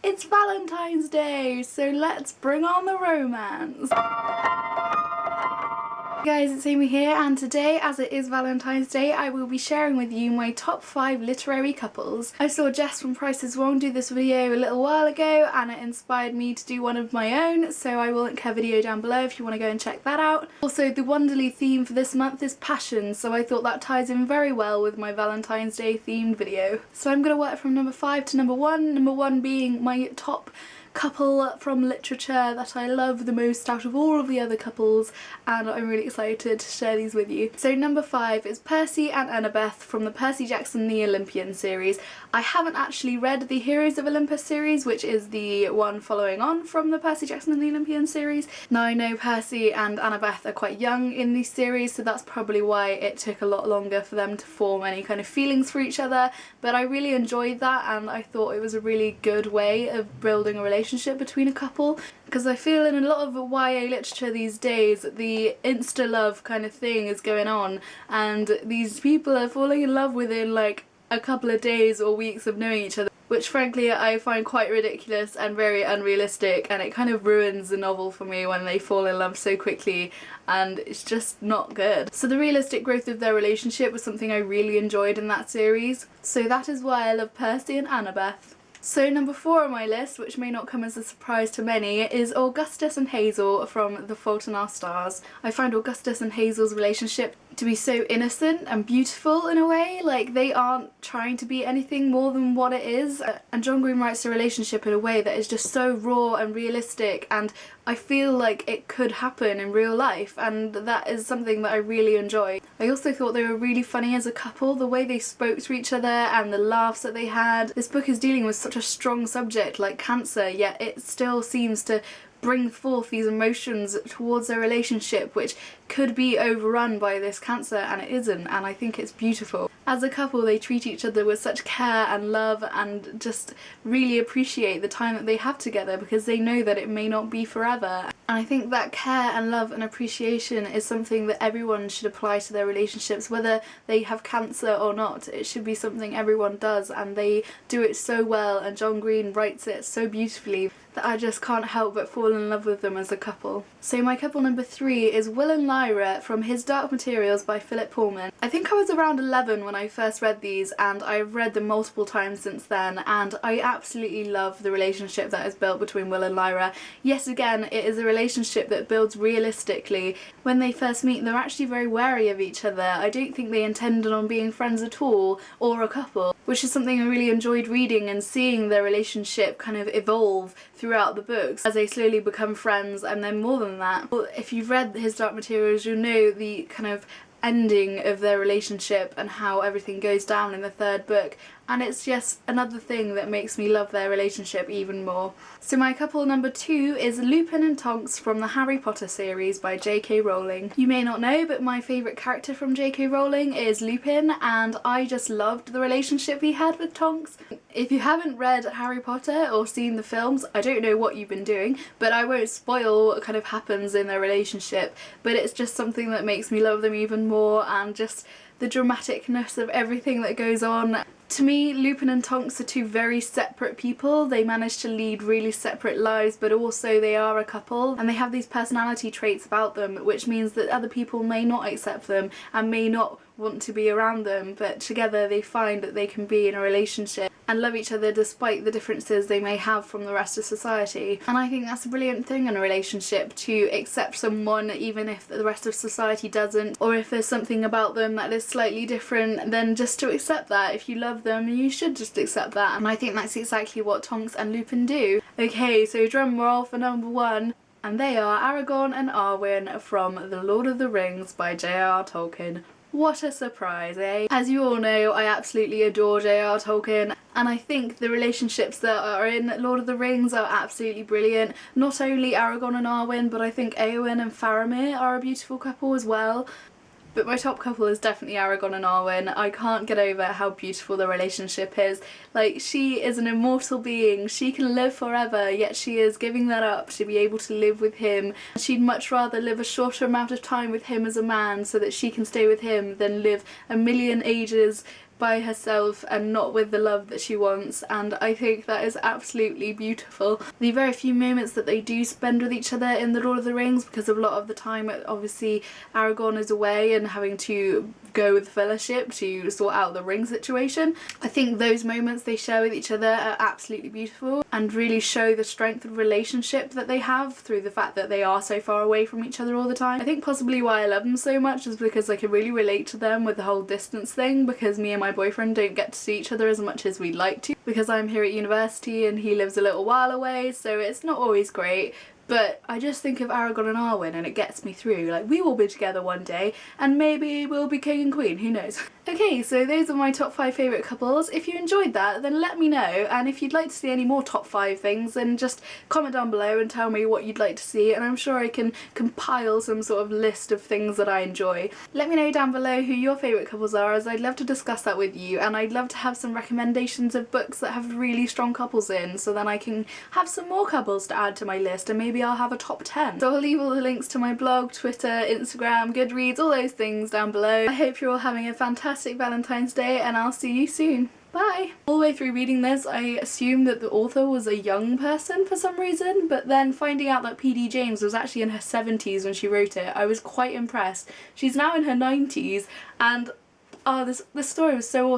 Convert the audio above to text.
It's Valentine's Day, so let's bring on the romance. Hey guys, it's Amy here, and today, as it is Valentine's Day, I will be sharing with you my top 5 literary couples. I saw Jess from Price is Wrong do this video a little while ago and it inspired me to do one of my own, so I will link her video down below if you want to go and check that out. Also, the Wonderly theme for this month is passion, so I thought that ties in very well with my Valentine's Day themed video. So I'm going to work from number 5 to number 1, number 1 being my top couple from literature that I love the most out of all of the other couples, and I'm really excited to share these with you. So number 5 is Percy and Annabeth from the Percy Jackson The Olympian series. I haven't actually read the Heroes of Olympus series, which is the one following on from the Percy Jackson and the Olympian series. Now I know Percy and Annabeth are quite young in these series, so that's probably why it took a lot longer for them to form any kind of feelings for each other, but I really enjoyed that and I thought it was a really good way of building a relationship between a couple, because I feel in a lot of YA literature these days the insta love kind of thing is going on and these people are falling in love within like a couple of days or weeks of knowing each other, which frankly I find quite ridiculous and very unrealistic, and it kind of ruins the novel for me when they fall in love so quickly, and it's just not good. So the realistic growth of their relationship was something I really enjoyed in that series, so that is why I love Percy and Annabeth. So number 4 on my list, which may not come as a surprise to many, is Augustus and Hazel from The Fault in Our Stars. I find Augustus and Hazel's relationship to be so innocent and beautiful in a way, like they aren't trying to be anything more than what it is, and John Green writes the relationship in a way that is just so raw and realistic, and I feel like it could happen in real life, and that is something that I really enjoy. I also thought they were really funny as a couple, the way they spoke to each other and the laughs that they had. This book is dealing with such a strong subject like cancer, yet it still seems to bring forth these emotions towards their relationship which could be overrun by this cancer, and it isn't, and I think it's beautiful. As a couple they treat each other with such care and love and just really appreciate the time that they have together because they know that it may not be forever. And I think that care and love and appreciation is something that everyone should apply to their relationships, whether they have cancer or not. It should be something everyone does, and they do it so well, and John Green writes it so beautifully that I just can't help but fall in love with them as a couple. So my couple number 3 is Will and Lyra from His Dark Materials by Philip Pullman. I think I was around 11 when I first read these, and I've read them multiple times since then, and I absolutely love the relationship that is built between Will and Lyra. Yet again, it is a relationship that builds realistically. When they first meet, they're actually very wary of each other. I don't think they intended on being friends at all, or a couple, which is something I really enjoyed reading and seeing their relationship kind of evolve throughout the books as they slowly become friends, and then more than that. If you've read His Dark Materials, you'll know the kind of ending of their relationship and how everything goes down in the 3rd book, and it's just another thing that makes me love their relationship even more. So my couple number 2 is Lupin and Tonks from the Harry Potter series by J.K. Rowling. You may not know, but my favourite character from J.K. Rowling is Lupin, and I just loved the relationship he had with Tonks. If you haven't read Harry Potter or seen the films, I don't know what you've been doing, but I won't spoil what kind of happens in their relationship, but it's just something that makes me love them even more, and just the dramaticness of everything that goes on. To me, Lupin and Tonks are 2 very separate people. They manage to lead really separate lives, but also they are a couple, and they have these personality traits about them, which means that other people may not accept them and may not want to be around them, but together they find that they can be in a relationship and love each other despite the differences they may have from the rest of society. And I think that's a brilliant thing in a relationship, to accept someone even if the rest of society doesn't, or if there's something about them that is slightly different, then just to accept that. If you love them, you should just accept that, and I think that's exactly what Tonks and Lupin do. Okay, so drum roll for number 1, and they are Aragorn and Arwen from The Lord of the Rings by J.R.R. Tolkien. What a surprise, eh? As you all know, I absolutely adore J.R.R. Tolkien, and I think the relationships that are in Lord of the Rings are absolutely brilliant. Not only Aragorn and Arwen, but I think Éowyn and Faramir are a beautiful couple as well. But my top couple is definitely Aragorn and Arwen. I can't get over how beautiful the relationship is. Like, she is an immortal being. She can live forever, yet she is giving that up to be able to live with him. She'd much rather live a shorter amount of time with him as a man so that she can stay with him than live a million ages by herself and not with the love that she wants, and I think that is absolutely beautiful. The very few moments that they do spend with each other in the Lord of the Rings, because a lot of the time obviously Aragorn is away and having to go with the Fellowship to sort out the ring situation, I think those moments they share with each other are absolutely beautiful and really show the strength of relationship that they have through the fact that they are so far away from each other all the time. I think possibly why I love them so much is because I can really relate to them with the whole distance thing, because me and my boyfriend don't get to see each other as much as we'd like to, because I'm here at university and he lives a little while away, so it's not always great. But I just think of Aragorn and Arwen and it gets me through. Like, we will be together one day and maybe we'll be king and queen, who knows. Okay, so those are my top 5 favourite couples. If you enjoyed that, then let me know, and if you'd like to see any more top 5 things, then just comment down below and tell me what you'd like to see, and I'm sure I can compile some sort of list of things that I enjoy. Let me know down below who your favourite couples are, as I'd love to discuss that with you, and I'd love to have some recommendations of books that have really strong couples in, so then I can have some more couples to add to my list, and maybe I'll have a top 10. So I'll leave all the links to my blog, Twitter, Instagram, Goodreads, all those things down below. I hope you're all having a fantastic Valentine's Day, and I'll see you soon. Bye! All the way through reading this, I assumed that the author was a young person for some reason, but then finding out that P.D. James was actually in her 70s when she wrote it, I was quite impressed. She's now in her 90s, and this story was so awesome.